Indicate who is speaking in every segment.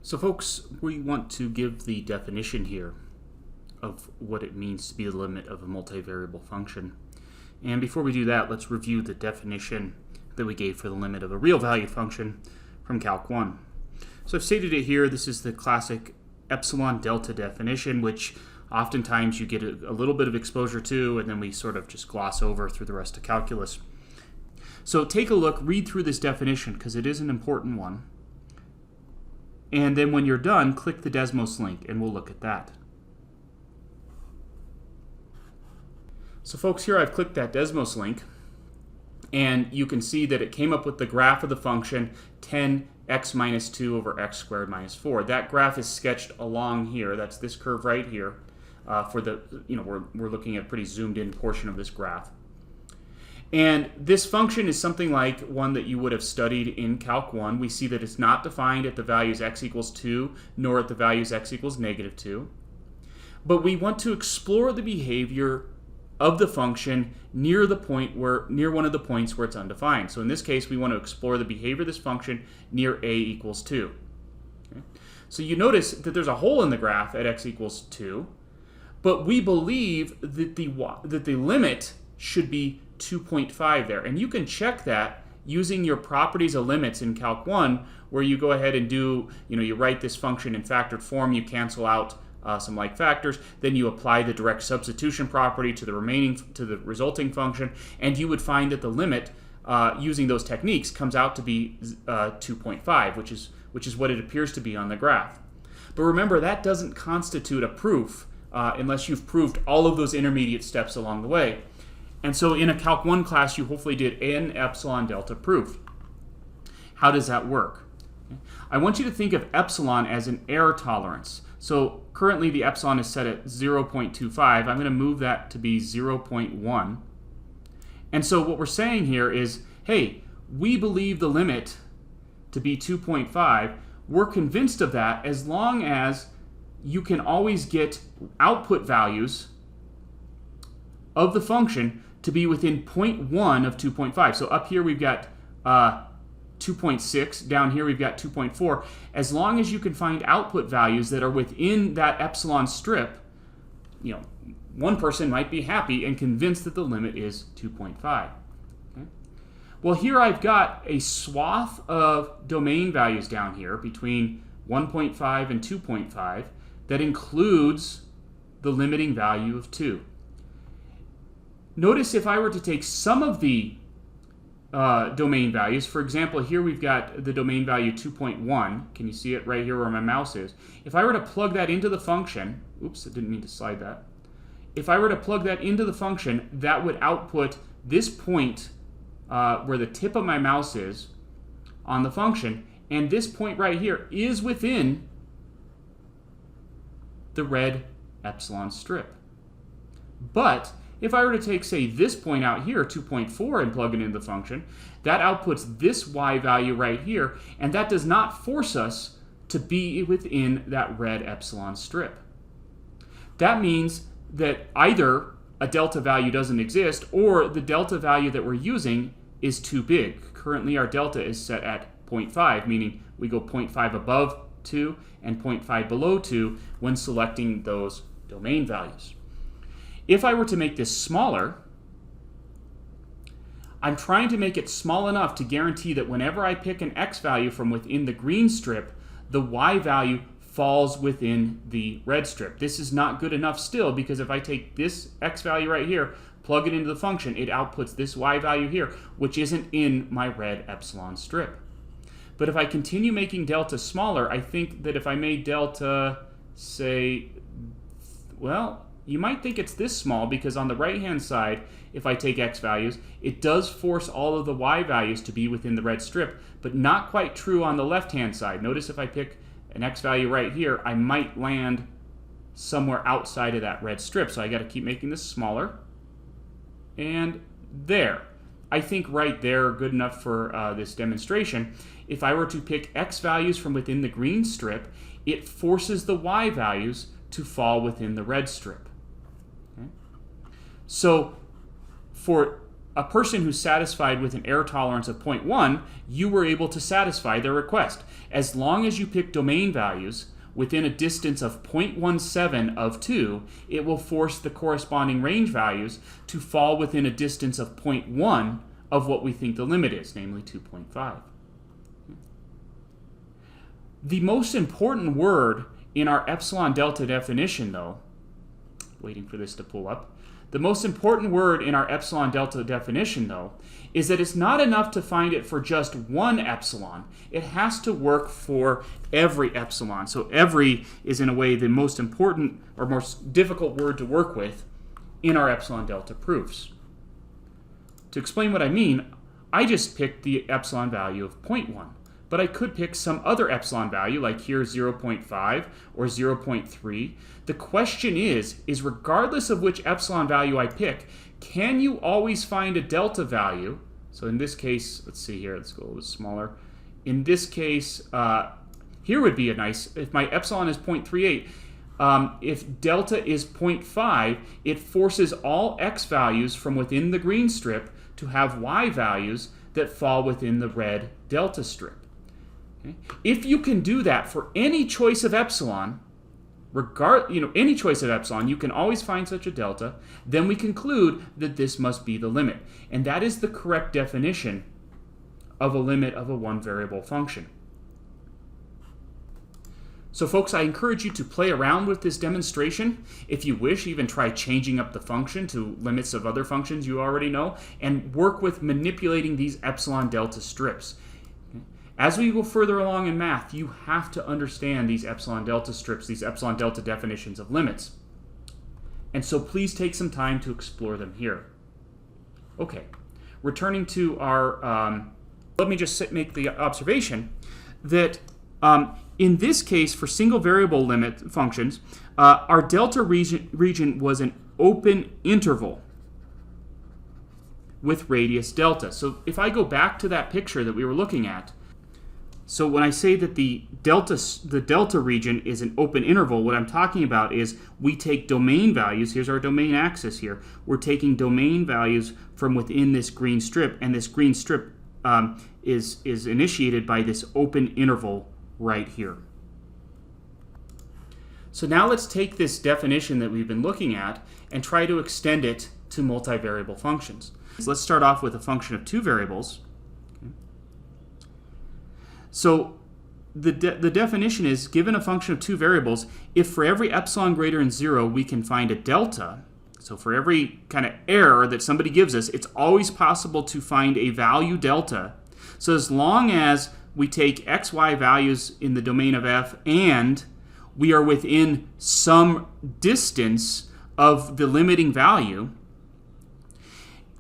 Speaker 1: So folks, we want to give the definition here of what it means to be the limit of a multivariable function. And before we do that, let's review the definition that we gave for the limit of a real value function from Calc 1. So I've stated it here. This is the classic Epsilon Delta definition, which oftentimes you get a little bit of exposure to, and then we sort of just gloss over through the rest of calculus. So take a look, read through this definition, because it is an important one. And then when you're done, click the Desmos link, and we'll look at that. So folks, here I've clicked that Desmos link, and you can see that it came up with the graph of the function 10x minus 2 over x squared minus 4. That graph is sketched along here. That's this curve right here. For the, we're looking at a pretty zoomed in portion of this graph. And this function is something like one that you would have studied in Calc 1. We see that it's not defined at the values x equals 2, nor at the values x equals negative 2. But we want to explore the behavior of the function near one of the points where it's undefined. So in this case, we want to explore the behavior of this function near a equals 2. Okay? So you notice that there's a hole in the graph at x equals 2, but we believe that the limit should be 2.5 there. And you can check that using your properties of limits in Calc 1, where you go ahead and do, you write this function in factored form, you cancel out some like factors, then you apply the direct substitution property to the resulting function, and you would find that the limit using those techniques comes out to be 2.5, which is what it appears to be on the graph. But remember, that doesn't constitute a proof unless you've proved all of those intermediate steps along the way. And so in a Calc 1 class, you hopefully did an Epsilon Delta proof. How does that work? I want you to think of epsilon as an error tolerance. So currently the epsilon is set at 0.25. I'm going to move that to be 0.1. And so what we're saying here is, hey, we believe the limit to be 2.5. We're convinced of that as long as you can always get output values of the function to be within 0.1 of 2.5. So up here we've got 2.6, down here we've got 2.4. As long as you can find output values that are within that epsilon strip, one person might be happy and convinced that the limit is 2.5. Okay? Well, here I've got a swath of domain values down here between 1.5 and 2.5 that includes the limiting value of 2. Notice if I were to take some of the domain values, for example, here we've got the domain value 2.1. Can you see it right here where my mouse is? If I were to plug that into the function, oops, I didn't mean to slide that. If I were to plug that into the function, that would output this point where the tip of my mouse is on the function, and this point right here is within the red epsilon strip. But if I were to take, say, this point out here, 2.4, and plug it into the function, that outputs this y value right here, and that does not force us to be within that red epsilon strip. That means that either a delta value doesn't exist, or the delta value that we're using is too big. Currently, our delta is set at 0.5, meaning we go 0.5 above 2 and 0.5 below 2 when selecting those domain values. If I were to make this smaller, I'm trying to make it small enough to guarantee that whenever I pick an x value from within the green strip, the y value falls within the red strip. This is not good enough still, because if I take this x value right here, plug it into the function, it outputs this y value here, which isn't in my red epsilon strip. But if I continue making delta smaller, I think that if I made delta, say, well, you might think it's this small, because on the right-hand side, if I take x values, it does force all of the y values to be within the red strip, but not quite true on the left-hand side. Notice if I pick an x value right here, I might land somewhere outside of that red strip. So I got to keep making this smaller. And there. I think right there, good enough for this demonstration. If I were to pick x values from within the green strip, it forces the y values to fall within the red strip. Okay? So for a person who's satisfied with an error tolerance of 0.1, you were able to satisfy their request. As long as you pick domain values within a distance of 0.17 of 2, it will force the corresponding range values to fall within a distance of 0.1 of what we think the limit is, namely 2.5. The most important word in our epsilon delta definition, though, waiting for this to pull up, the most important word in our epsilon delta definition, though, is that it's not enough to find it for just one epsilon. It has to work for every epsilon. So every is, in a way, the most important or most difficult word to work with in our epsilon delta proofs. To explain what I mean, I just picked the epsilon value of 0.1. But I could pick some other epsilon value, like here 0.5 or 0.3. The question is regardless of which epsilon value I pick, can you always find a delta value? So in this case, let's see here, let's go a little smaller. In this case, here would be a nice, if my epsilon is 0.38, if delta is 0.5, it forces all x values from within the green strip to have y values that fall within the red delta strip. Okay. If you can do that for any choice of epsilon, any choice of epsilon, you can always find such a delta, then we conclude that this must be the limit. And that is the correct definition of a limit of a one-variable function. So folks, I encourage you to play around with this demonstration. If you wish, even try changing up the function to limits of other functions you already know, and work with manipulating these epsilon delta strips. As we go further along in math, you have to understand these epsilon delta strips, these epsilon delta definitions of limits. And so please take some time to explore them here. Okay, returning to our, let me just make the observation that in this case, for single variable limit functions, our delta region was an open interval with radius delta. So if I go back to that picture that we were looking at, so when I say that the delta region is an open interval, what I'm talking about is we take domain values. Here's our domain axis here. We're taking domain values from within this green strip, and this green strip is initiated by this open interval right here. So now let's take this definition that we've been looking at and try to extend it to multivariable functions. So let's start off with a function of two variables. So the definition is, given a function of two variables, if for every epsilon greater than 0 we can find a delta, so for every kind of error that somebody gives us, it's always possible to find a value delta. So as long as we take x, y values in the domain of f and we are within some distance of the limiting value,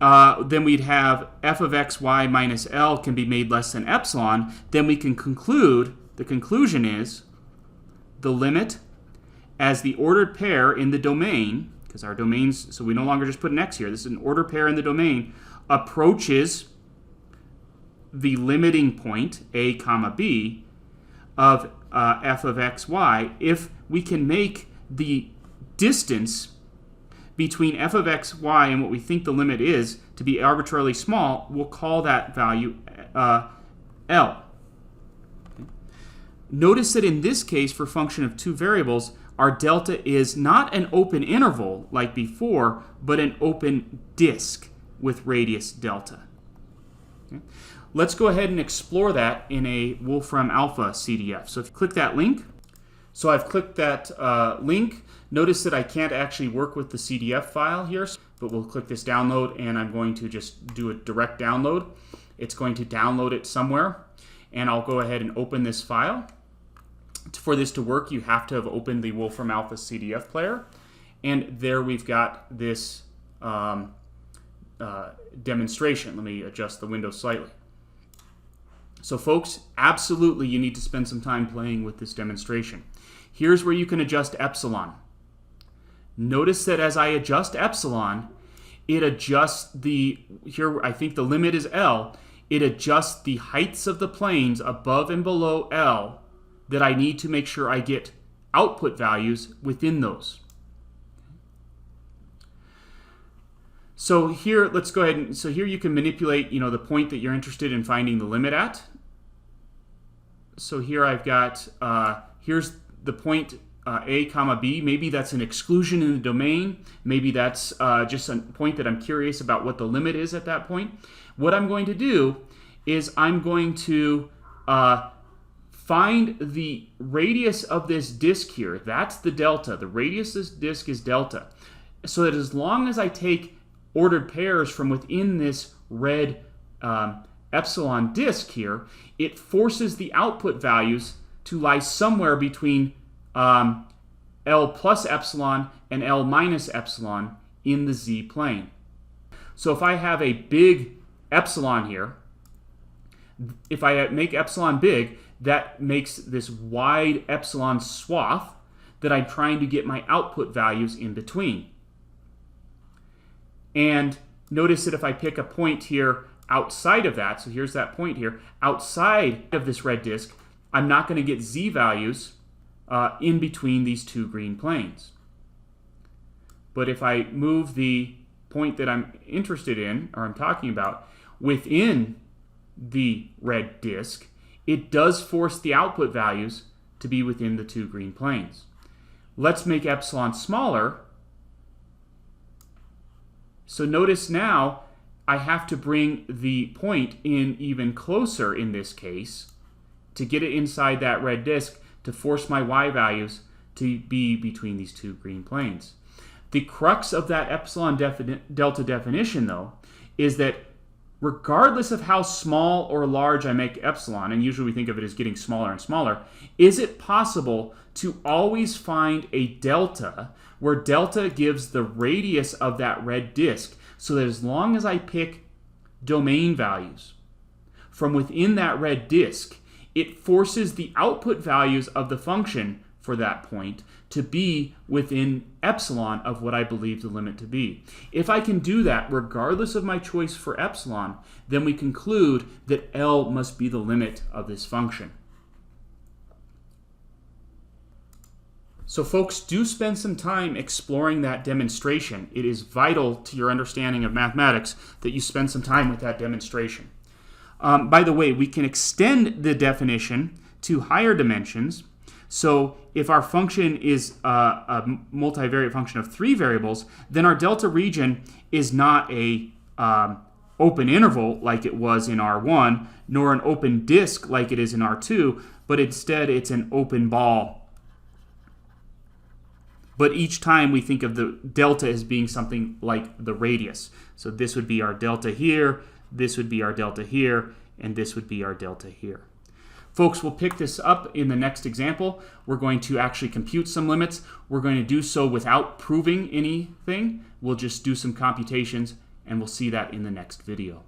Speaker 1: then we'd have f of x, y minus L can be made less than epsilon. Then we can conclude, the conclusion is the limit as the ordered pair in the domain, because our domains, so we no longer just put an x here, this is an ordered pair in the domain, approaches the limiting point, a comma b, of f of x, y, if we can make the distance between f of x, y, and what we think the limit is to be arbitrarily small. We'll call that value L. Okay. Notice that in this case, for a function of two variables, our delta is not an open interval like before, but an open disk with radius delta. Okay. Let's go ahead and explore that in a Wolfram Alpha CDF. So if you click that link, so I've clicked that link. Notice that I can't actually work with the CDF file here, but we'll click this download, and I'm going to just do a direct download. It's going to download it somewhere, and I'll go ahead and open this file. For this to work, you have to have opened the Wolfram Alpha CDF player, and there we've got this demonstration. Let me adjust the window slightly. So folks, absolutely you need to spend some time playing with this demonstration. Here's where you can adjust epsilon. Notice that as I adjust epsilon, it adjusts here I think the limit is L, it adjusts the heights of the planes above and below L that I need to make sure I get output values within those. So here, let's go ahead and, so here you can manipulate, the point that you're interested in finding the limit at. So here I've got, here's the point a comma b. Maybe that's an exclusion in the domain. Maybe that's just a point that I'm curious about what the limit is at that point. What I'm going to do is I'm going to find the radius of this disk here. That's the delta. The radius of this disk is delta. So that as long as I take ordered pairs from within this red epsilon disk here, it forces the output values to lie somewhere between L plus epsilon and L minus epsilon in the z plane. So if I have a big epsilon here, if I make epsilon big, that makes this wide epsilon swath that I'm trying to get my output values in between. And notice that if I pick a point here outside of that, so here's that point here, outside of this red disk, I'm not going to get z values in between these two green planes. But if I move the point that I'm interested in, or I'm talking about, within the red disk, it does force the output values to be within the two green planes. Let's make epsilon smaller. So notice now I have to bring the point in even closer in this case to get it inside that red disk to force my y values to be between these two green planes. The crux of that epsilon delta definition, though, is that regardless of how small or large I make epsilon, and usually we think of it as getting smaller and smaller, is it possible to always find a delta where delta gives the radius of that red disk, so that as long as I pick domain values from within that red disk, it forces the output values of the function for that point to be within epsilon of what I believe the limit to be. If I can do that regardless of my choice for epsilon, then we conclude that L must be the limit of this function. So folks, do spend some time exploring that demonstration. It is vital to your understanding of mathematics that you spend some time with that demonstration. By the way, we can extend the definition to higher dimensions. So if our function is a multivariate function of 3 variables, then our delta region is not a open interval like it was in R1, nor an open disk like it is in R2, but instead it's an open ball. But each time we think of the delta as being something like the radius. So this would be our delta here, this would be our delta here, and this would be our delta here. Folks, we'll pick this up in the next example. We're going to actually compute some limits. We're going to do so without proving anything. We'll just do some computations, and we'll see that in the next video.